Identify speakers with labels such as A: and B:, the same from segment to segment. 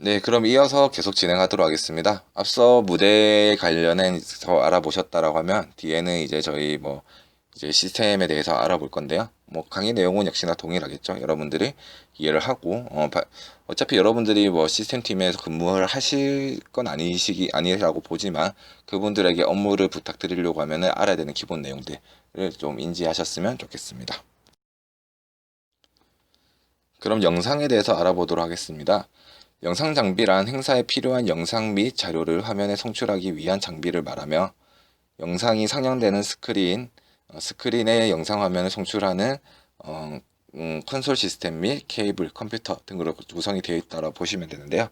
A: 네, 그럼 이어서 계속 진행하도록 하겠습니다. 앞서 무대 관련해서 알아보셨다라고 하면 뒤에는 이제 저희 이제 시스템에 대해서 알아볼 건데요. 강의 내용은 역시나 동일하겠죠. 여러분들이 이해를 하고 어차피 여러분들이 시스템 팀에서 근무를 하실 건 아니라고 보지만 그분들에게 업무를 부탁드리려고 하면은 알아야 되는 기본 내용들을 좀 인지하셨으면 좋겠습니다. 그럼 영상에 대해서 알아보도록 하겠습니다. 영상 장비란 행사에 필요한 영상 및 자료를 화면에 송출하기 위한 장비를 말하며 영상이 상영되는 스크린에 영상 화면을 송출하는 어, 콘솔 시스템 및 케이블, 컴퓨터 등으로 구성이 되어 있다고 보시면 되는데요.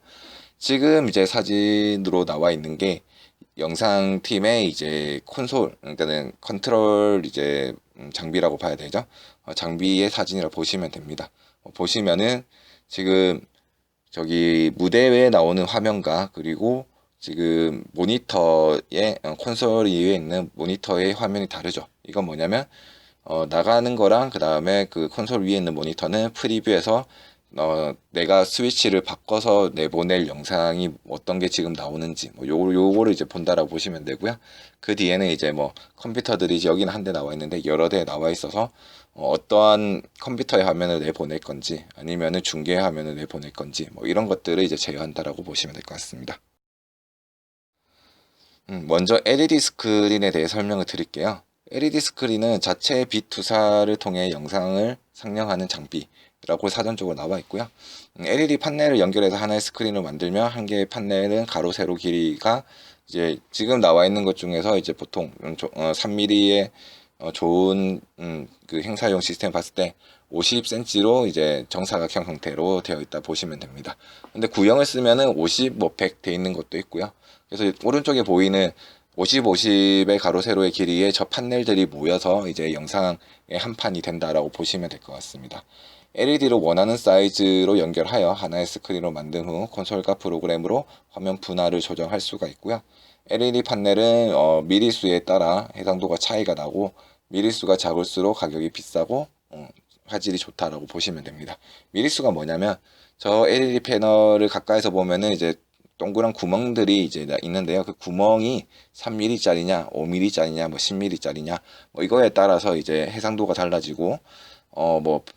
A: 지금 이제 사진으로 나와 있는 게 영상팀의 이제 콘솔, 그러니까는 컨트롤 이제 장비라고 봐야 되죠. 장비의 사진이라고 보시면 됩니다. 보시면은 지금 저기 무대에 나오는 화면과 그리고 지금 모니터의 콘솔 위에 있는 모니터의 화면이 다르죠. 이건 뭐냐면 나가는 거랑 그 다음에 그 콘솔 위에 있는 모니터는 프리뷰에서 내가 스위치를 바꿔서 내보낼 영상이 어떤 게 지금 나오는지 요거를 이제 본다라고 보시면 되고요. 그 뒤에는 이제 컴퓨터들이 이제 여기는 한 대 나와 있는데 여러 대 나와 있어서 어떠한 컴퓨터의 화면을 내보낼 건지 아니면은 중계 화면을 내보낼 건지 이런 것들을 이제 제어한다라고 보시면 될 것 같습니다. 먼저 LED 스크린에 대해 설명을 드릴게요. LED 스크린은 자체 빛 투사를 통해 영상을 상영하는 장비라고 사전적으로 나와 있고요. LED 판넬을 연결해서 하나의 스크린을 만들면 한 개의 판넬은 가로 세로 길이가 이제 지금 나와 있는 것 중에서 이제 보통 3mm의 좋은 그 행사용 시스템 봤을 때 50cm로 이제 정사각형 형태로 되어 있다 보시면 됩니다. 근데 구형을 쓰면은 50, 100 되어 있는 것도 있고요. 그래서 오른쪽에 보이는 50, 50의 가로 세로의 길이에 저 판넬들이 모여서 이제 영상의 한 판이 된다라고 보시면 될 것 같습니다. LED를 원하는 사이즈로 연결하여 하나의 스크린으로 만든 후 콘솔과 프로그램으로 화면 분할을 조정할 수가 있고요. LED 판넬은 미리수에 따라 해상도가 차이가 나고 미리수가 작을수록 가격이 비싸고 화질이 좋다라고 보시면 됩니다. 미리수가 뭐냐면 저 LED 패널을 가까이서 보면은 이제 동그란 구멍들이 이제 있는데요. 그 구멍이 3mm짜리냐, 5mm짜리냐, 10mm짜리냐, 이거에 따라서 이제 해상도가 달라지고,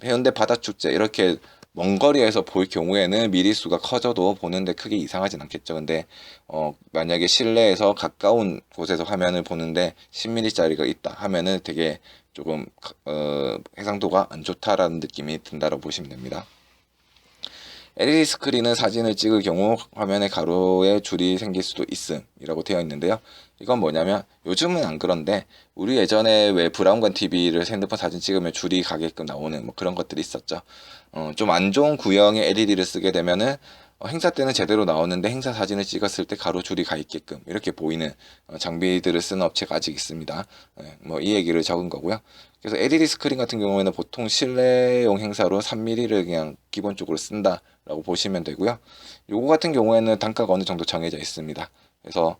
A: 해운대 바다축제 이렇게 먼 거리에서 볼 경우에는 미리수가 커져도 보는데 크게 이상하진 않겠죠. 근데 만약에 실내에서 가까운 곳에서 화면을 보는데 10mm짜리가 있다 하면은 되게 조금 해상도가 안 좋다라는 느낌이 든다고 보시면 됩니다. LED 스크린은 사진을 찍을 경우 화면에 가로에 줄이 생길 수도 있음이라고 되어 있는데요. 이건 뭐냐면 요즘은 안 그런데 우리 예전에 왜 브라운관 TV를 핸드폰 사진 찍으면 줄이 가게끔 나오는 그런 것들이 있었죠. 좀 안 좋은 구형의 LED를 쓰게 되면은 행사 때는 제대로 나오는데 행사 사진을 찍었을 때 가로 줄이 가 있게끔 이렇게 보이는 장비들을 쓰는 업체가 아직 있습니다. 이 얘기를 적은 거고요. 그래서 LED 스크린 같은 경우에는 보통 실내용 행사로 3mm를 그냥 기본적으로 쓴다라고 보시면 되고요. 요거 같은 경우에는 단가가 어느 정도 정해져 있습니다. 그래서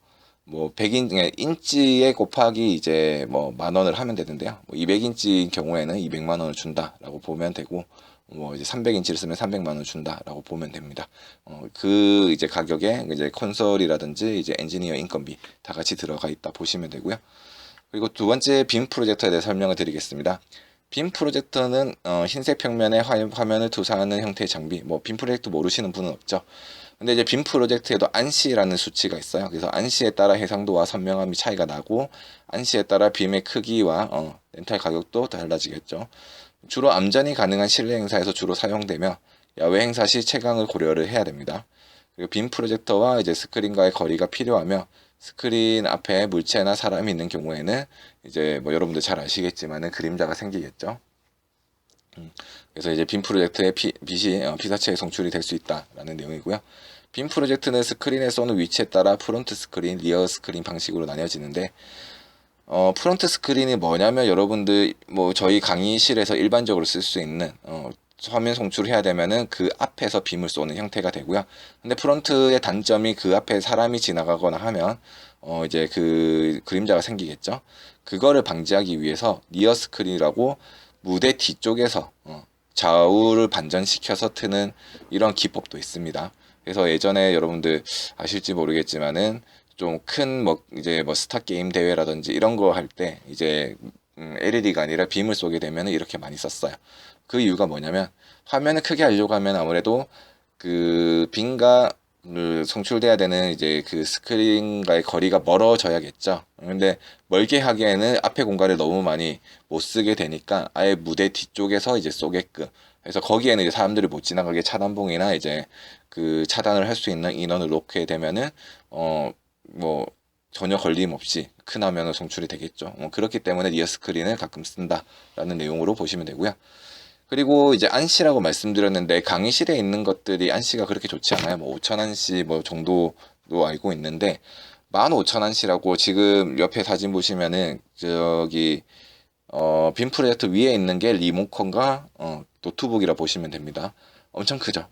A: 100인치에 곱하기 이제 10,000원을 하면 되는데요. 200인치인 경우에는 200만 원을 준다라고 보면 되고 이제 300인치를 쓰면 300만 원 준다라고 보면 됩니다. 그 이제 가격에 이제 콘솔이라든지 이제 엔지니어 인건비 다 같이 들어가 있다 보시면 되고요. 그리고 두 번째 빔 프로젝터에 대해 설명을 드리겠습니다. 빔 프로젝터는 흰색 평면에 화면을 투사하는 형태의 장비. 빔 프로젝터 모르시는 분은 없죠. 근데 이제 빔 프로젝트에도 안시라는 수치가 있어요. 그래서 안시에 따라 해상도와 선명함이 차이가 나고 안시에 따라 빔의 크기와 렌탈 가격도 달라지겠죠. 주로 암전이 가능한 실내 행사에서 주로 사용되며 야외 행사 시 채광을 고려를 해야 됩니다. 그리고 빔 프로젝터와 이제 스크린과의 거리가 필요하며 스크린 앞에 물체나 사람이 있는 경우에는 이제 여러분들 잘 아시겠지만은 그림자가 생기겠죠. 그래서 이제 빔 프로젝트의 빛이 피사체에 송출이 될 수 있다라는 내용이고요. 빔 프로젝트는 스크린에 쏘는 위치에 따라 프론트 스크린, 리어 스크린 방식으로 나뉘어지는데 프론트 스크린이 뭐냐면 여러분들 저희 강의실에서 일반적으로 쓸 수 있는 화면 송출해야 되면은 그 앞에서 빔을 쏘는 형태가 되고요. 근데 프론트의 단점이 그 앞에 사람이 지나가거나 하면 이제 그 그림자가 생기겠죠. 그거를 방지하기 위해서 리어 스크린이라고 무대 뒤쪽에서 좌우를 반전시켜서 트는 이런 기법도 있습니다. 그래서 예전에 여러분들 아실지 모르겠지만은 좀 큰 뭐 이제 뭐 스타 게임 대회라든지 이런 거 할 때 이제 LED가 아니라 빔을 쏘게 되면 이렇게 많이 썼어요. 그 이유가 뭐냐면 화면을 크게 하려고 하면 아무래도 그 빔과 그 송출돼야 되는 이제 그 스크린과의 거리가 멀어져야겠죠. 근데 멀게 하기에는 앞에 공간을 너무 많이 못 쓰게 되니까 아예 무대 뒤쪽에서 이제 쏘게끔. 그래서 거기에는 이제 사람들이 못 지나가게 차단봉이나 이제 그 차단을 할 수 있는 인원을 놓게 되면은 뭐 전혀 걸림 없이 큰 화면으로 송출이 되겠죠. 그렇기 때문에 리어 스크린을 가끔 쓴다라는 내용으로 보시면 되고요. 그리고 이제 안시라고 말씀드렸는데 강의실에 있는 것들이 안시가 그렇게 좋지 않아요. 뭐 5,000안시 뭐 정도로 알고 있는데 15,000안시라고 지금 옆에 사진 보시면은 저기 빔 프로젝터 위에 있는 게 리모컨과 노트북이라 보시면 됩니다. 엄청 크죠.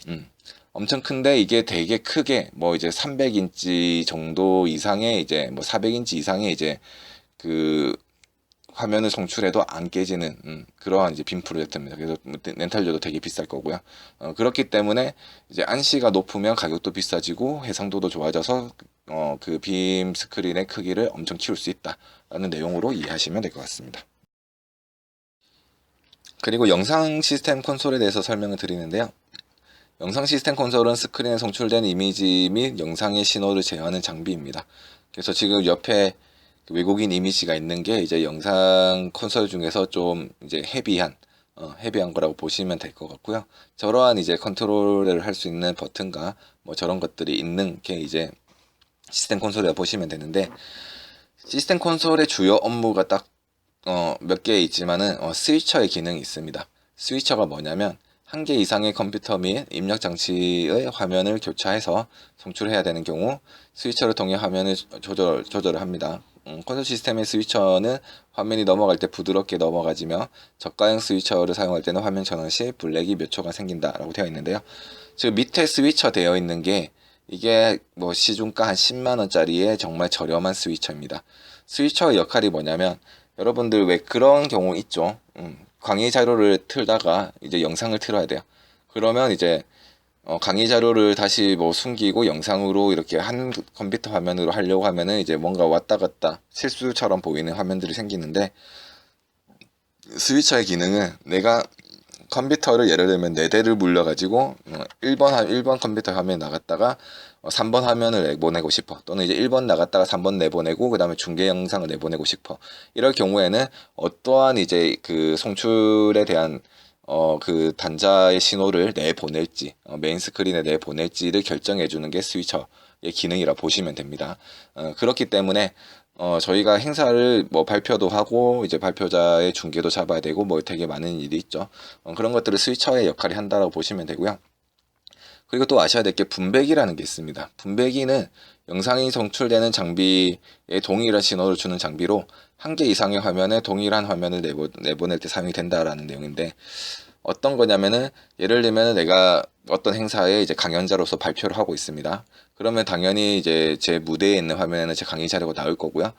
A: 엄청 큰데 이게 되게 크게 뭐 이제 300인치 정도 이상의 이제 뭐 400인치 이상의 이제 그 화면을 송출해도 안 깨지는 그러한 이제 빔 프로젝터입니다. 그래서 렌탈료도 되게 비쌀 거고요. 그렇기 때문에 이제 안시가 높으면 가격도 비싸지고 해상도도 좋아져서 그 빔 스크린의 크기를 엄청 키울 수 있다라는 내용으로 이해하시면 될 것 같습니다. 그리고 영상 시스템 콘솔에 대해서 설명을 드리는데요. 영상 시스템 콘솔은 스크린에 송출된 이미지 및 영상의 신호를 제어하는 장비입니다. 그래서 지금 옆에 외국인 이미지가 있는 게 이제 영상 콘솔 중에서 좀 이제 헤비한 거라고 보시면 될 것 같고요. 저러한 이제 컨트롤을 할 수 있는 버튼과 뭐 저런 것들이 있는 게 이제 시스템 콘솔이라고 보시면 되는데, 시스템 콘솔의 주요 업무가 딱 몇 개 있지만은 스위처의 기능이 있습니다. 스위처가 뭐냐면 한 개 이상의 컴퓨터 및 입력 장치의 화면을 교차해서 송출해야 되는 경우 스위처를 통해 화면을 조절을 합니다. 콘솔 시스템의 스위처는 화면이 넘어갈 때 부드럽게 넘어가지며 저가형 스위처를 사용할 때는 화면 전원 시 블랙이 몇 초간 생긴다라고 되어 있는데요. 지금 밑에 스위처 되어 있는 게 이게 뭐 시중가 한 10만원짜리의 정말 저렴한 스위처입니다. 스위처의 역할이 뭐냐면 여러분들 왜 그런 경우 있죠? 강의 자료를 틀다가 이제 영상을 틀어야 돼요. 그러면 이제 강의 자료를 다시 뭐 숨기고 영상으로 이렇게 한 컴퓨터 화면으로 하려고 하면은 이제 뭔가 왔다 갔다 실수처럼 보이는 화면들이 생기는데, 스위처의 기능은 내가 컴퓨터를 예를 들면 4대를 물려가지고 1번 컴퓨터 화면에 나갔다가 3번 화면을 내보내고 싶어, 또는 이제 1번 나갔다가 3번 내보내고 그 다음에 중계 영상을 내보내고 싶어, 이럴 경우에는 어떠한 이제 그 송출에 대한 그 단자의 신호를 내보낼지 메인 스크린에 내보낼지를 결정해 주는 게 스위처의 기능이라 보시면 됩니다. 그렇기 때문에 저희가 행사를 뭐 발표도 하고 이제 발표자의 중계도 잡아야 되고 뭐 되게 많은 일이 있죠. 그런 것들을 스위처의 역할이 한다라고 보시면 되고요. 그리고 또 아셔야 될 게 분배기라는 게 있습니다. 분배기는 영상이 송출되는 장비에 동일한 신호를 주는 장비로 한 개 이상의 화면에 동일한 화면을 내보낼 때 사용이 된다라는 내용인데, 어떤 거냐면은 예를 들면 내가 어떤 행사에 이제 강연자로서 발표를 하고 있습니다. 그러면 당연히 이제 제 무대에 있는 화면에는 제 강의 자료가 나올 거고요.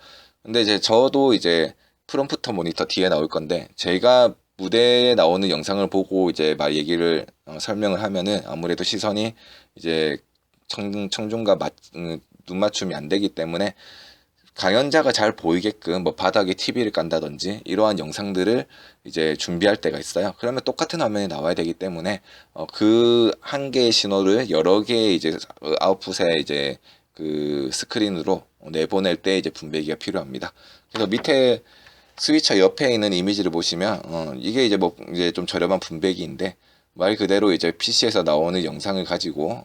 A: 근데 이제 저도 이제 프롬프터 모니터 뒤에 나올 건데, 제가 무대에 나오는 영상을 보고 이제 막 얘기를 설명을 하면은 아무래도 시선이 이제 청중과 눈 맞춤이 안 되기 때문에 강연자가 잘 보이게끔 뭐 바닥에 TV를 깐다든지 이러한 영상들을 이제 준비할 때가 있어요. 그러면 똑같은 화면이 나와야 되기 때문에 그 한 개의 신호를 여러 개의 이제 아웃풋에 이제 그 스크린으로 내보낼 때 이제 분배기가 필요합니다. 그래서 밑에 스위처 옆에 있는 이미지를 보시면 이게 이제 뭐 이제 좀 저렴한 분배기인데, 말 그대로 이제 PC에서 나오는 영상을 가지고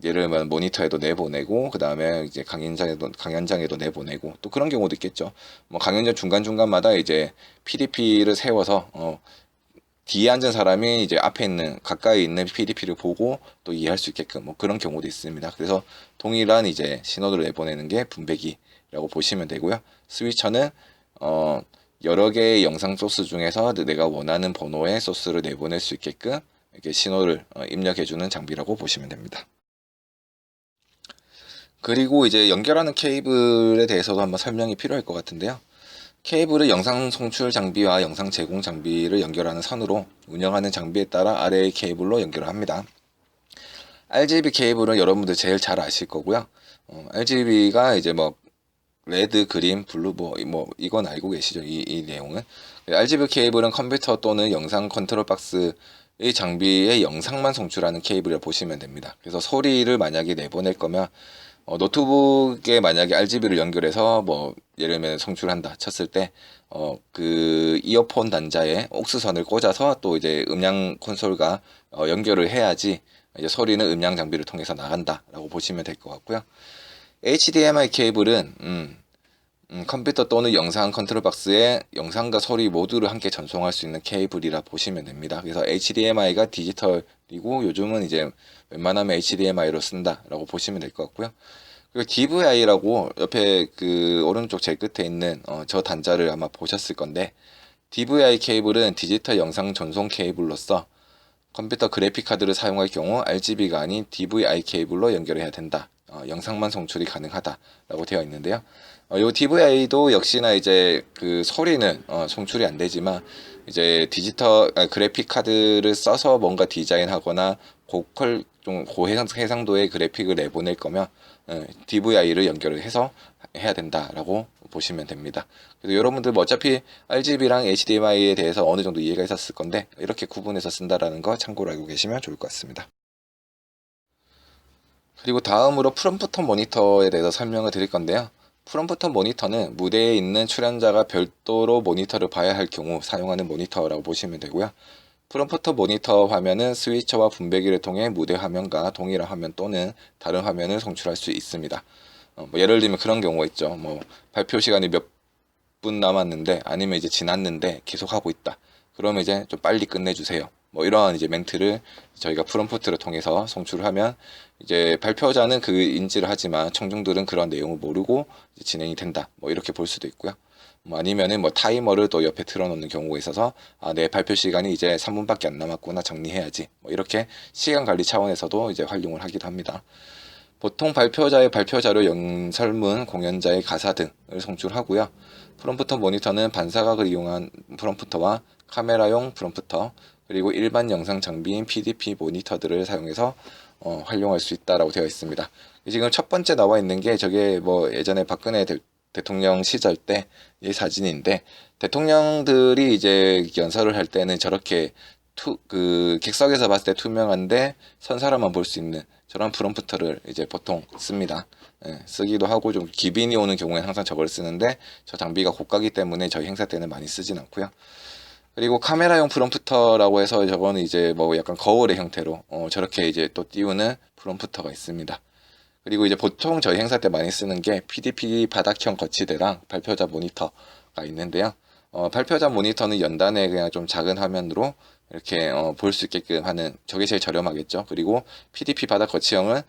A: 예를 들면 모니터에도 내보내고 그 다음에 이제 강연장에도 내보내고 또 그런 경우도 있겠죠. 뭐 강연장 중간중간마다 이제 PDP를 세워서 뒤에 앉은 사람이 이제 앞에 있는 가까이 있는 PDP를 보고 또 이해할 수 있게끔 뭐 그런 경우도 있습니다. 그래서 동일한 이제 신호를 내보내는 게 분배기라고 보시면 되고요. 스위처는 여러 개의 영상 소스 중에서 내가 원하는 번호의 소스를 내보낼 수 있게끔 이렇게 신호를 입력해주는 장비라고 보시면 됩니다. 그리고 이제 연결하는 케이블에 대해서도 한번 설명이 필요할 것 같은데요. 케이블을 영상 송출 장비와 영상 제공 장비를 연결하는 선으로 운영하는 장비에 따라 아래의 케이블로 연결을 합니다. RGB 케이블은 여러분들 제일 잘 아실 거고요. RGB가 이제 뭐 레드, 그린, 블루 뭐 이건 알고 계시죠? 이 내용은. RGB 케이블은 컴퓨터 또는 영상 컨트롤 박스의 장비의 영상만 송출하는 케이블을 보시면 됩니다. 그래서 소리를 만약에 내보낼 거면 노트북에 만약에 RGB를 연결해서 뭐 예를 들면 송출한다 쳤을 때 그 이어폰 단자에 옥스선을 꽂아서 또 이제 음량 콘솔과 연결을 해야지 이제 소리는 음량 장비를 통해서 나간다라고 보시면 될 것 같고요. HDMI 케이블은 컴퓨터 또는 영상 컨트롤 박스에 영상과 소리 모두를 함께 전송할 수 있는 케이블이라 보시면 됩니다. 그래서 HDMI가 디지털이고 요즘은 이제 웬만하면 HDMI로 쓴다라고 보시면 될 것 같고요. 그리고 DVI라고 옆에 그 오른쪽 제일 끝에 있는 저 단자를 아마 보셨을 건데, DVI 케이블은 디지털 영상 전송 케이블로서 컴퓨터 그래픽 카드를 사용할 경우 RGB가 아닌 DVI 케이블로 연결해야 된다. 영상만 송출이 가능하다라고 되어 있는데요. 이 DVI도 역시나 이제 그 소리는 송출이 안 되지만 이제 디지털 그래픽 카드를 써서 뭔가 디자인하거나 좀 고해상도의 그래픽을 내보낼 거면 DVI를 연결을 해서 해야 된다라고 보시면 됩니다. 그래서 여러분들 뭐 어차피 RGB랑 HDMI에 대해서 어느 정도 이해가 있었을 건데 이렇게 구분해서 쓴다라는 거 참고로 알고 계시면 좋을 것 같습니다. 그리고 다음으로 프롬프터 모니터에 대해서 설명을 드릴 건데요. 프롬프터 모니터는 무대에 있는 출연자가 별도로 모니터를 봐야 할 경우 사용하는 모니터라고 보시면 되고요. 프롬프터 모니터 화면은 스위처와 분배기를 통해 무대 화면과 동일한 화면 또는 다른 화면을 송출할 수 있습니다. 뭐 예를 들면 그런 경우가 있죠. 뭐 발표 시간이 몇 분 남았는데 아니면 이제 지났는데 계속 하고 있다. 그러면 이제 좀 빨리 끝내주세요. 뭐 이러한 이제 멘트를 저희가 프롬프트를 통해서 송출하면 이제 발표자는 그 인지를 하지만 청중들은 그런 내용을 모르고 진행이 된다. 뭐 이렇게 볼 수도 있고요. 뭐 아니면은 뭐 타이머를 또 옆에 틀어놓는 경우가 있어서 내 발표 시간이 이제 3분밖에 안 남았구나 정리해야지. 뭐 이렇게 시간 관리 차원에서도 이제 활용을 하기도 합니다. 보통 발표자의 발표 자료, 연설문, 공연자의 가사 등을 송출하고요. 프롬프터 모니터는 반사각을 이용한 프롬프터와 카메라용 프롬프터, 그리고 일반 영상 장비인 PDP 모니터들을 사용해서 활용할 수 있다라고 되어 있습니다. 지금 첫 번째 나와 있는 게 저게 뭐 예전에 박근혜 대통령 시절 때 이 사진인데, 대통령들이 이제 연설을 할 때는 저렇게 그 객석에서 봤을 때 투명한데 선 사람만 볼 수 있는 저런 프롬프터를 이제 보통 씁니다. 쓰기도 하고 좀 기빈이 오는 경우에는 항상 저걸 쓰는데 저 장비가 고가기 때문에 저희 행사 때는 많이 쓰진 않고요. 그리고 카메라용 프롬프터라고 해서 저거는 이제 뭐 약간 거울의 형태로 저렇게 이제 또 띄우는 프롬프터가 있습니다. 그리고 이제 보통 저희 행사 때 많이 쓰는 게 PDP 바닥형 거치대랑 발표자 모니터가 있는데요. 발표자 모니터는 연단에 그냥 좀 작은 화면으로 이렇게 볼 수 있게끔 하는 저게 제일 저렴하겠죠. 그리고 PDP 바닥 거치형은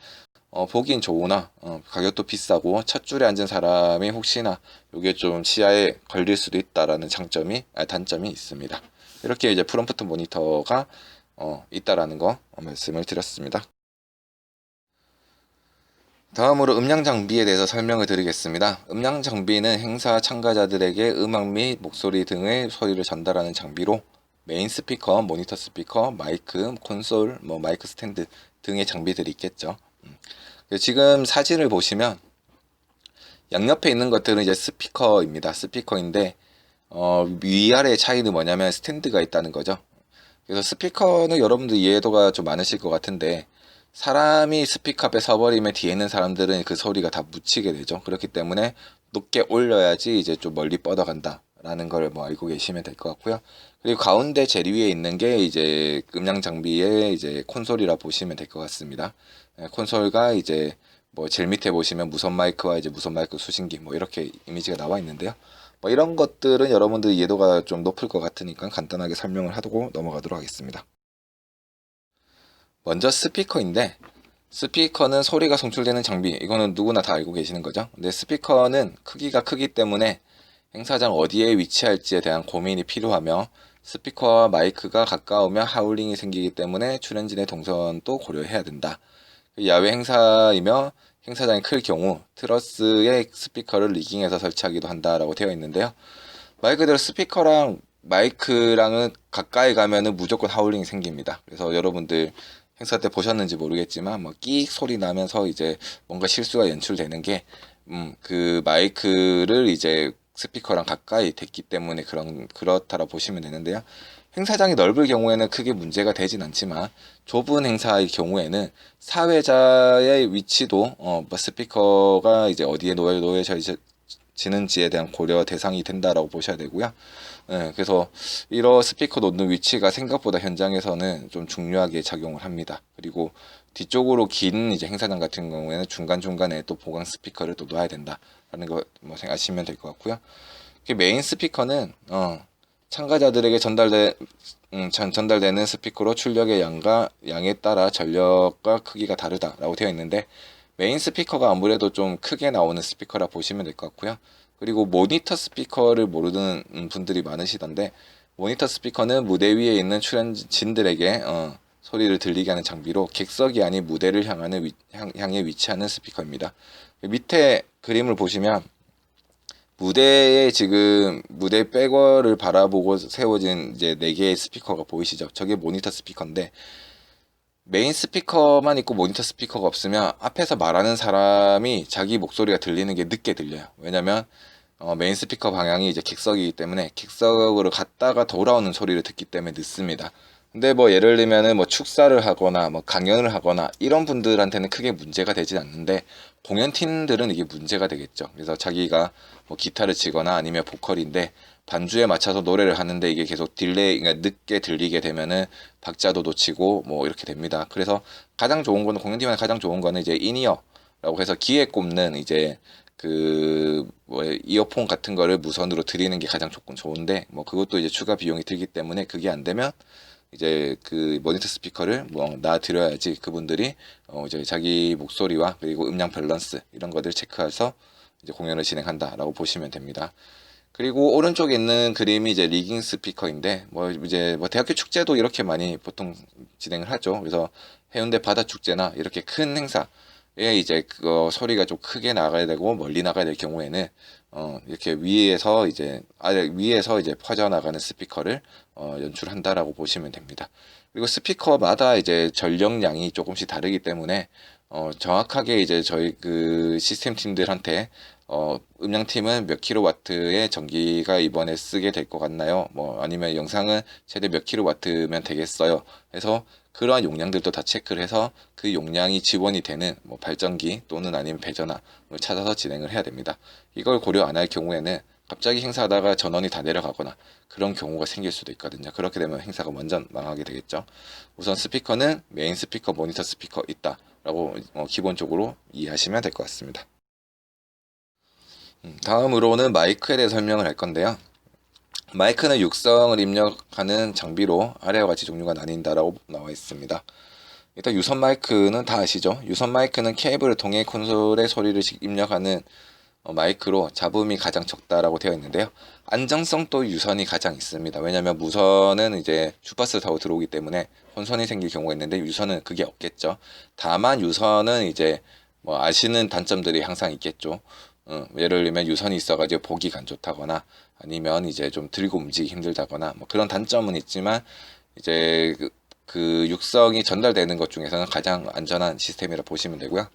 A: 보긴 좋으나 가격도 비싸고 첫 줄에 앉은 사람이 혹시나 이게 좀 시야에 걸릴 수도 있다라는 단점이 있습니다. 이렇게 이제 프롬프트 모니터가 있다라는 거 말씀을 드렸습니다. 다음으로 음량 장비에 대해서 설명을 드리겠습니다. 음량 장비는 행사 참가자들에게 음악 및 목소리 등의 소리를 전달하는 장비로 메인 스피커, 모니터 스피커, 마이크, 콘솔, 뭐 마이크 스탠드 등의 장비들이 있겠죠. 지금 사진을 보시면 양옆에 있는 것들은 이제 스피커입니다. 스피커인데 위아래 차이는 뭐냐면 스탠드가 있다는 거죠. 그래서 스피커는 여러분들 이해도가 좀 많으실 것 같은데, 사람이 스피커 앞에 서버리면 뒤에 있는 사람들은 그 소리가 다 묻히게 되죠. 그렇기 때문에 높게 올려야지 이제 좀 멀리 뻗어간다 라는 걸 뭐 알고 계시면 될 것 같고요. 그리고 가운데 제일 위에 있는 게 이제 음량 장비의 이제 콘솔이라 보시면 될 것 같습니다. 콘솔과 이제 뭐 제일 밑에 보시면 무선 마이크와 이제 무선 마이크 수신기 뭐 이렇게 이미지가 나와 있는데요. 뭐 이런 것들은 여러분들 이해도가 좀 높을 것 같으니까 간단하게 설명을 하고 넘어가도록 하겠습니다. 먼저 스피커인데, 스피커는 소리가 송출되는 장비, 이거는 누구나 다 알고 계시는 거죠. 근데 스피커는 크기가 크기 때문에 행사장 어디에 위치할지에 대한 고민이 필요하며, 스피커와 마이크가 가까우면 하울링이 생기기 때문에 출연진의 동선도 고려해야 된다. 야외 행사이며 행사장이 클 경우 트러스에 스피커를 리깅해서 설치하기도 한다라고 되어 있는데요. 말 그대로 스피커랑 마이크랑은 가까이 가면은 무조건 하울링이 생깁니다. 그래서 여러분들 행사 때 보셨는지 모르겠지만 뭐 끼익 소리 나면서 이제 뭔가 실수가 연출되는 게 그 마이크를 이제 스피커랑 가까이 댔기 때문에 그렇다라 보시면 되는데요. 행사장이 넓을 경우에는 크게 문제가 되진 않지만 좁은 행사의 경우에는 사회자의 위치도 뭐 스피커가 이제 어디에 놓여지는지에 대한 고려 대상이 된다라고 보셔야 되고요. 그래서 이런 스피커 놓는 위치가 생각보다 현장에서는 좀 중요하게 작용을 합니다. 그리고 뒤쪽으로 긴 이제 행사장 같은 경우에는 중간중간에 또 보강 스피커를 또 놔야 된다라는 거 뭐 생각하시면 될 것 같고요. 메인 스피커는 참가자들에게 전달되는 스피커로 출력의 양에 따라 전력과 크기가 다르다라고 되어 있는데 메인 스피커가 아무래도 좀 크게 나오는 스피커라 보시면 될 것 같고요. 그리고 모니터 스피커를 모르는 분들이 많으시던데 모니터 스피커는 무대 위에 있는 출연진들에게 소리를 들리게 하는 장비로 객석이 아닌 무대를 향해 위치하는 스피커입니다. 밑에 그림을 보시면 무대에 지금 무대 백워를 바라보고 세워진 이제 4개의 스피커가 보이시죠? 저게 모니터 스피커인데 메인 스피커만 있고 모니터 스피커가 없으면 앞에서 말하는 사람이 자기 목소리가 들리는 게 늦게 들려요. 왜냐면 메인 스피커 방향이 이제 객석이기 때문에 객석으로 갔다가 돌아오는 소리를 듣기 때문에 늦습니다. 근데 뭐 예를 들면은 뭐 축사를 하거나 뭐 강연을 하거나 이런 분들한테는 크게 문제가 되지 않는데 공연팀들은 이게 문제가 되겠죠. 그래서 자기가 뭐 기타를 치거나 아니면 보컬인데 반주에 맞춰서 노래를 하는데 이게 계속 그러니까 늦게 들리게 되면은 박자도 놓치고 뭐 이렇게 됩니다. 그래서 가장 좋은 거는 공연팀한테 가장 좋은 거는 이제 인이어라고 해서 귀에 꼽는 이제 뭐 이어폰 같은 거를 무선으로 드리는 게 가장 좋은데 뭐 그것도 이제 추가 비용이 들기 때문에 그게 안 되면 이제 그 모니터 스피커를 뭐 놔드려야지 그분들이 이제 자기 목소리와 그리고 음량 밸런스 이런 것들 체크해서 이제 공연을 진행한다라고 보시면 됩니다. 그리고 오른쪽에 있는 그림이 이제 리깅 스피커인데 뭐 이제 뭐 대학교 축제도 이렇게 많이 보통 진행을 하죠. 그래서 해운대 바다 축제나 이렇게 큰 행사에 이제 그거 소리가 좀 크게 나가야 되고 멀리 나가야 될 경우에는 이렇게 위에서 이제 퍼져나가는 스피커를 연출한다라고 보시면 됩니다. 그리고 스피커마다 이제 전력량이 조금씩 다르기 때문에 정확하게 이제 저희 그 시스템 팀들한테 음량팀은 몇 킬로와트의 전기가 이번에 쓰게 될 것 같나요? 뭐 아니면 영상은 최대 몇 킬로와트면 되겠어요? 해서 그러한 용량들도 다 체크를 해서 그 용량이 지원이 되는 뭐 발전기 또는 아니면 배전압을 찾아서 진행을 해야 됩니다. 이걸 고려 안 할 경우에는 갑자기 행사하다가 전원이 다 내려가거나 그런 경우가 생길 수도 있거든요. 그렇게 되면 행사가 완전 망하게 되겠죠. 우선 스피커는 메인 스피커, 모니터 스피커 있다라고 기본적으로 이해하시면 될 것 같습니다. 다음으로는 마이크에 대해 설명을 할 건데요. 마이크는 육성을 입력하는 장비로 아래와 같이 종류가 나뉜다라고 나와 있습니다. 일단 유선 마이크는 다 아시죠? 유선 마이크는 케이블을 통해 콘솔에 소리를 입력하는 마이크로 잡음이 가장 적다라고 되어 있는데요. 안정성도 유선이 가장 있습니다. 왜냐하면 무선은 이제 주파수를 타고 들어오기 때문에 혼선이 생길 경우가 있는데 유선은 그게 없겠죠. 다만 유선은 이제 뭐 아시는 단점들이 항상 있겠죠. 예를 들면 유선이 있어가지고 보기가 안 좋다거나 아니면 이제 좀 들고 움직이기 힘들다거나 뭐 그런 단점은 있지만 이제 그 육성이 전달되는 것 중에서는 가장 안전한 시스템이라 보시면 되고요.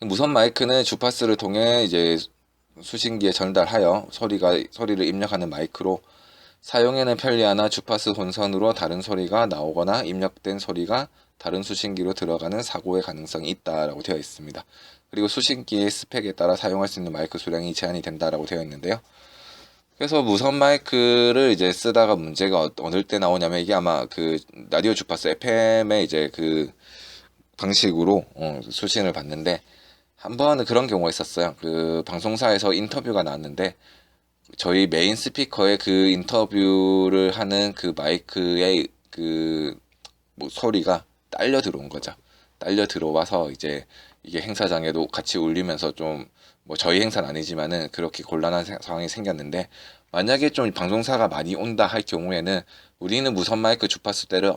A: 무선 마이크는 주파수를 통해 이제 수신기에 전달하여 소리를 입력하는 마이크로 사용에는 편리하나 주파수 혼선으로 다른 소리가 나오거나 입력된 소리가 다른 수신기로 들어가는 사고의 가능성이 있다라고 되어 있습니다. 그리고 수신기의 스펙에 따라 사용할 수 있는 마이크 수량이 제한이 된다라고 되어 있는데요. 그래서 무선 마이크를 이제 쓰다가 문제가 어느 때 나오냐면 이게 아마 그 라디오 주파수 FM의 이제 그 방식으로 수신을 받는데 한 번은 그런 경우가 있었어요. 그 방송사에서 인터뷰가 나왔는데 저희 메인 스피커에 그 인터뷰를 하는 그 마이크의 뭐 소리가 딸려 들어온 거죠. 딸려 들어와서 이제 이게 행사장에도 같이 울리면서 좀 뭐 저희 행사는 아니지만은 그렇게 곤란한 상황이 생겼는데 만약에 좀 방송사가 많이 온다 할 경우에는 우리는 무선 마이크 주파수대를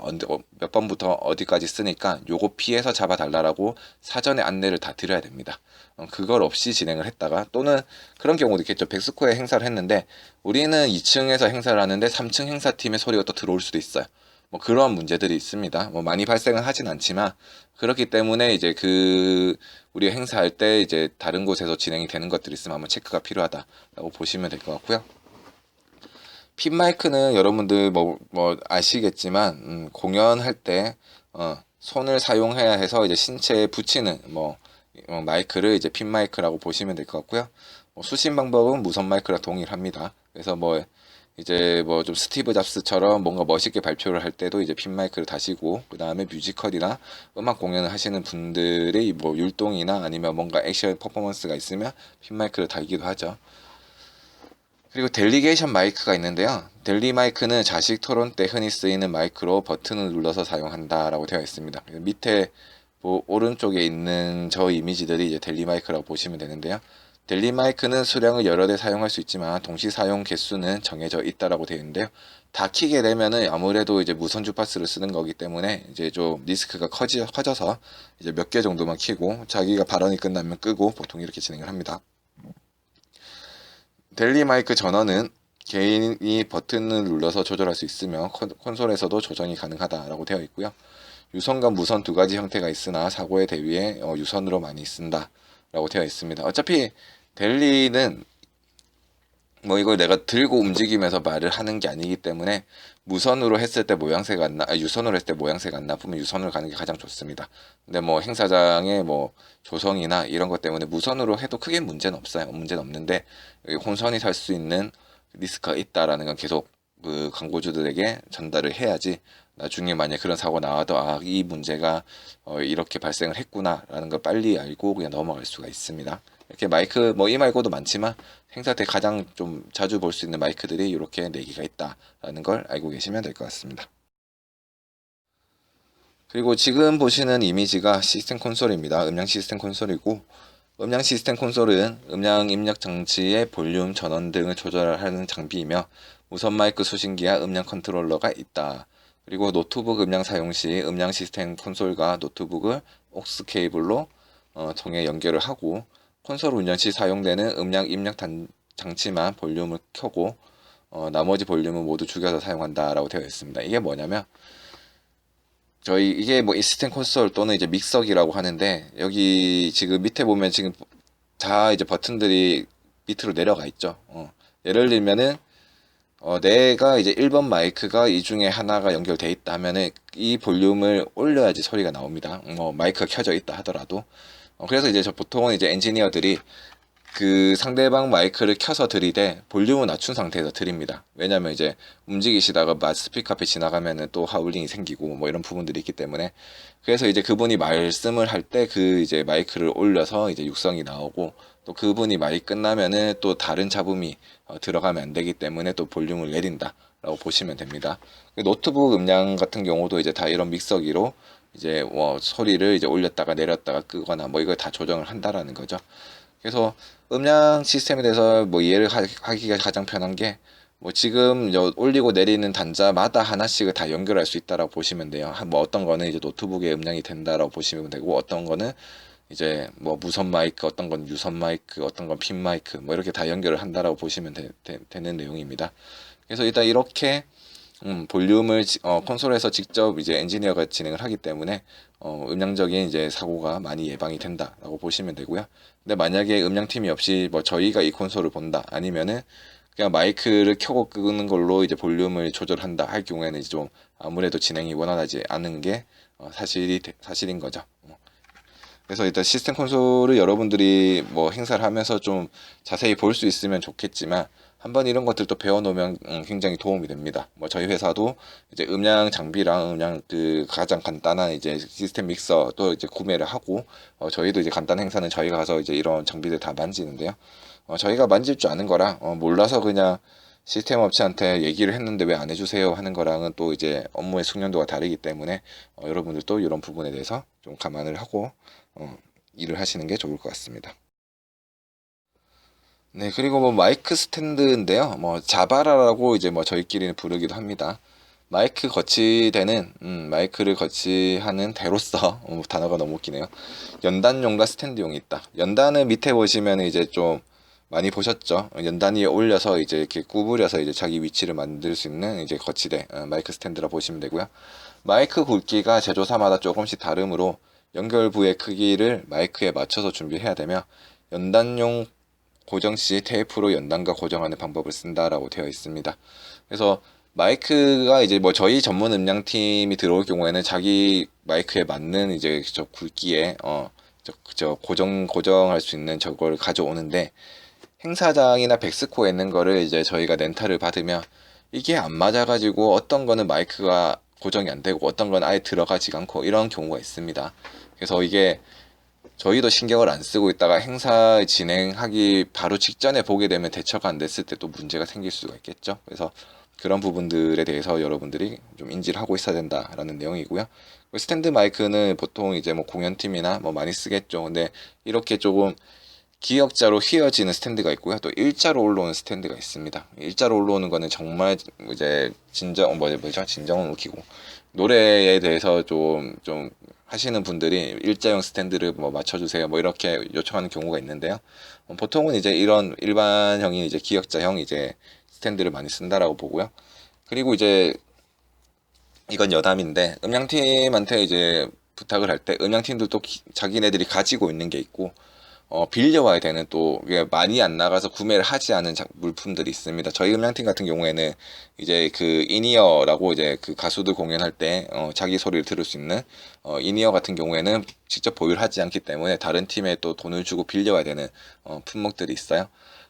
A: 몇 번부터 어디까지 쓰니까 요거 피해서 잡아달라고 사전에 안내를 다 드려야 됩니다. 그걸 없이 진행을 했다가 또는 그런 경우도 있겠죠. 백스코에 행사를 했는데 우리는 2층에서 행사를 하는데 3층 행사팀의 소리가 또 들어올 수도 있어요. 뭐 그런 문제들이 있습니다. 뭐 많이 발생은 하진 않지만 그렇기 때문에 이제 그 우리 행사할 때 이제 다른 곳에서 진행이 되는 것들이 있으면 한번 체크가 필요하다라고 보시면 될 것 같고요. 핀 마이크는 여러분들 뭐 아시겠지만 공연할 때 손을 사용해야 해서 이제 신체에 붙이는 마이크를 이제 핀 마이크라고 보시면 될 것 같고요. 수신 방법은 무선 마이크랑 동일합니다. 그래서 이제 좀 스티브 잡스처럼 뭔가 멋있게 발표를 할 때도 이제 핀 마이크를 다시고, 그 다음에 뮤지컬이나 음악 공연을 하시는 분들이 뭐 율동이나 아니면 뭔가 액션 퍼포먼스가 있으면 핀 마이크를 달기도 하죠. 그리고 델리게이션 마이크가 있는데요. 델리 마이크는 자식 토론 때 흔히 쓰이는 마이크로 버튼을 눌러서 사용한다라고 되어 있습니다. 밑에 오른쪽에 있는 저 이미지들이 이제 델리 마이크라고 보시면 되는데요. 델리 마이크는 수량을 여러 대 사용할 수 있지만 동시 사용 개수는 정해져 있다라고 되어 있는데요. 다 키게 되면은 아무래도 이제 무선 주파수를 쓰는 거기 때문에 이제 좀 리스크가 커져서 이제 몇 개 정도만 키고 자기가 발언이 끝나면 끄고 보통 이렇게 진행을 합니다. 델리 마이크 전원은 개인이 버튼을 눌러서 조절할 수 있으며 콘솔에서도 조정이 가능하다라고 되어 있고요. 유선과 무선 두 가지 형태가 있으나 사고에 대비해 유선으로 많이 쓴다 라고 되어 있습니다. 어차피 델리는 이걸 내가 들고 움직이면서 말을 하는 게 아니기 때문에 무선으로 했을 때 모양새가 유선으로 했을 때 모양새가 안 나쁘면 유선으로 가는 게 가장 좋습니다. 근데 행사장의 조성이나 이런 것 때문에 무선으로 해도 크게 문제는 없어요. 문제는 없는데 혼선이 살 수 있는 리스크가 있다라는 건 계속 그 광고주들에게 전달을 해야지 나중에 만약 그런 사고 나와도 이 문제가 이렇게 발생을 했구나 라는 걸 빨리 알고 그냥 넘어갈 수가 있습니다. 이렇게 마이크 이 말고도 많지만 행사 때 가장 좀 자주 볼 수 있는 마이크들이 이렇게 4개가 있다라는 걸 알고 계시면 될 것 같습니다. 그리고 지금 보시는 이미지가 시스템 콘솔입니다. 음량 시스템 콘솔이고, 음량 시스템 콘솔은 음량 입력 장치의 볼륨, 전원 등을 조절하는 장비이며 무선 마이크 수신기와 음량 컨트롤러가 있다. 그리고 노트북 음량 사용 시 음량 시스템 콘솔과 노트북을 aux 케이블로 통해 연결을 하고, 콘솔 운영 시 사용되는 음량 입력 장치만 볼륨을 켜고 나머지 볼륨은 모두 죽여서 사용한다라고 되어 있습니다. 이게 뭐냐면 이게 시스템 콘솔 또는 이제 믹서기라고 하는데, 여기 지금 밑에 보면 지금 다 이제 버튼들이 밑으로 내려가 있죠. 예를 들면은 내가 이제 1번 마이크가 이 중에 하나가 연결돼 있다 하면은 이 볼륨을 올려야지 소리가 나옵니다. 마이크가 켜져 있다 하더라도. 그래서 이제 보통은 이제 엔지니어들이 그 상대방 마이크를 켜서 들이대 볼륨을 낮춘 상태에서 들입니다. 왜냐면 이제 움직이시다가 스피커 앞에 지나가면은 또 하울링이 생기고 이런 부분들이 있기 때문에, 그래서 이제 그분이 말씀을 할 때 그 이제 마이크를 올려서 이제 육성이 나오고, 또 그분이 말이 끝나면은 또 다른 잡음이 들어가면 안 되기 때문에 또 볼륨을 내린다 라고 보시면 됩니다. 노트북 음량 같은 경우도 이제 다 이런 믹서기로 이제 소리를 이제 올렸다가 내렸다가 끄거나 이걸 다 조정을 한다라는 거죠. 그래서 음량 시스템에 대해서 이해를 하기가 가장 편한 게 지금 올리고 내리는 단자마다 하나씩을 다 연결할 수 있다라고 보시면 돼요. 어떤 거는 이제 노트북에 음량이 된다라고 보시면 되고, 어떤 거는 이제 무선 마이크, 어떤 건 유선 마이크, 어떤 건 핀 마이크 이렇게 다 연결을 한다라고 보시면 되는 내용입니다. 그래서 일단 이렇게 볼륨을 콘솔에서 직접 이제 엔지니어가 진행을 하기 때문에 음량적인 이제 사고가 많이 예방이 된다라고 보시면 되고요. 근데 만약에 음량팀이 없이 저희가 이 콘솔을 본다, 아니면은 그냥 마이크를 켜고 끄는 걸로 이제 볼륨을 조절한다 할 경우에는 이제 좀 아무래도 진행이 원활하지 않은 게 사실인 거죠. 그래서 일단 시스템 콘솔을 여러분들이 행사를 하면서 좀 자세히 볼 수 있으면 좋겠지만, 한번 이런 것들도 배워놓으면 굉장히 도움이 됩니다. 저희 회사도 이제 음량 장비랑 음량 가장 간단한 이제 시스템 믹서 또 이제 구매를 하고, 저희도 이제 간단한 행사는 저희가 가서 이제 이런 장비들 다 만지는데요. 저희가 만질 줄 아는 거랑 몰라서 그냥 시스템 업체한테 얘기를 했는데 왜 안 해주세요 하는 거랑은 또 이제 업무의 숙련도가 다르기 때문에 여러분들도 이런 부분에 대해서 좀 감안을 하고 일을 하시는 게 좋을 것 같습니다. 네, 그리고 마이크 스탠드인데요. 자바라라고 이제 저희끼리는 부르기도 합니다. 마이크를 거치하는 대로서 단어가 너무 웃기네요. 연단용과 스탠드용이 있다. 연단은 밑에 보시면 이제 좀 많이 보셨죠? 연단 위에 올려서 이제 이렇게 구부려서 이제 자기 위치를 만들 수 있는 이제 거치대 마이크 스탠드라 보시면 되고요. 마이크 굵기가 제조사마다 조금씩 다르므로 연결부의 크기를 마이크에 맞춰서 준비해야 되며 연단용 고정 시 테이프로 연단과 고정하는 방법을 쓴다라고 되어 있습니다. 그래서 마이크가 이제 뭐 저희 전문 음량팀이 들어올 경우에는 자기 마이크에 맞는 이제 저 굵기에 저 고정할 수 있는 저걸 가져오는데 행사장이나 백스코에 있는 거를 이제 저희가 렌탈을 받으면 이게 안 맞아가지고 어떤 거는 마이크가 고정이 안 되고 어떤 건 아예 들어가지 않고 이런 경우가 있습니다. 그래서 이게 저희도 신경을 안 쓰고 있다가 행사 진행하기 바로 직전에 보게 되면 대처가 안 됐을 때 또 문제가 생길 수가 있겠죠. 그래서 그런 부분들에 대해서 여러분들이 좀 인지를 하고 있어야 된다라는 내용이고요. 스탠드 마이크는 보통 이제 뭐 공연팀이나 뭐 많이 쓰겠죠. 근데 이렇게 조금 기역자로 휘어지는 스탠드가 있고요. 또 일자로 올라오는 스탠드가 있습니다. 일자로 올라오는 거는 정말 이제 진정은 웃기고 노래에 대해서 좀 하시는 분들이 일자형 스탠드를 뭐 맞춰주세요 뭐 이렇게 요청하는 경우가 있는데요. 보통은 이제 이런 일반형인 이제 기역자형 이제 스탠드를 많이 쓴다라고 보고요. 그리고 이제 이건 여담인데 음향팀한테 이제 부탁을 할 때 음향팀들도 자기네들이 가지고 있는 게 있고 빌려와야 되는 또 이게 많이 안 나가서 구매를 하지 않은 물품들이 있습니다. 저희 음향팀 같은 경우에는 이제 그 인이어라고 이제 그 가수들 공연할 때 자기 소리를 들을 수 있는 인이어 같은 경우에는 직접 보유를 하지 않기 때문에 다른 팀에 또 돈을 주고 빌려와야 되는 품목들이 있어요.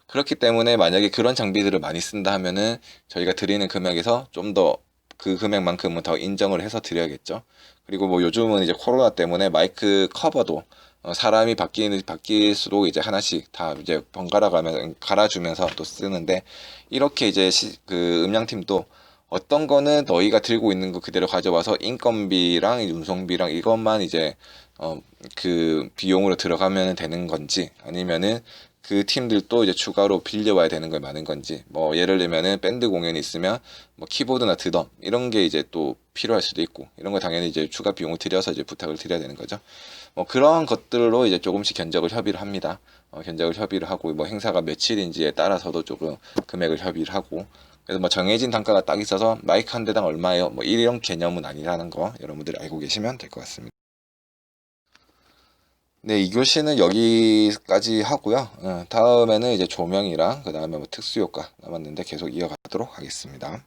A: 그렇기 때문에 만약에 그런 장비들을 많이 쓴다 하면은 저희가 드리는 금액에서 좀 더 그 금액만큼은 더 인정을 해서 드려야겠죠. 그리고 뭐 요즘은 이제 코로나 때문에 마이크 커버도 사람이 바뀔수록 이제 하나씩 다 이제 번갈아 가면 갈아주면서 또 쓰는데 이렇게 이제 그 음향팀도 어떤 거는 너희가 들고 있는 거 그대로 가져와서 인건비랑 운송비랑 이것만 이제 그 비용으로 들어가면 되는 건지 아니면은 그 팀들도 이제 추가로 빌려와야 되는 걸 많은 건지 뭐 예를 들면은 밴드 공연이 있으면 뭐 키보드나 드럼 이런 게 이제 또 필요할 수도 있고 이런 거 당연히 이제 추가 비용을 들여서 이제 부탁을 드려야 되는 거죠. 뭐 그런 것들로 이제 조금씩 견적을 협의를 합니다. 견적을 협의를 하고 뭐 행사가 며칠인지에 따라서도 조금 금액을 협의를 하고 그래서 뭐 정해진 단가가 딱 있어서 마이크 한 대당 얼마예요? 뭐 이런 개념은 아니라는 거 여러분들이 알고 계시면 될 것 같습니다. 네, 2교시는 여기까지 하고요. 다음에는 이제 조명이랑 그 다음에 뭐 특수효과 남았는데 계속 이어가도록 하겠습니다.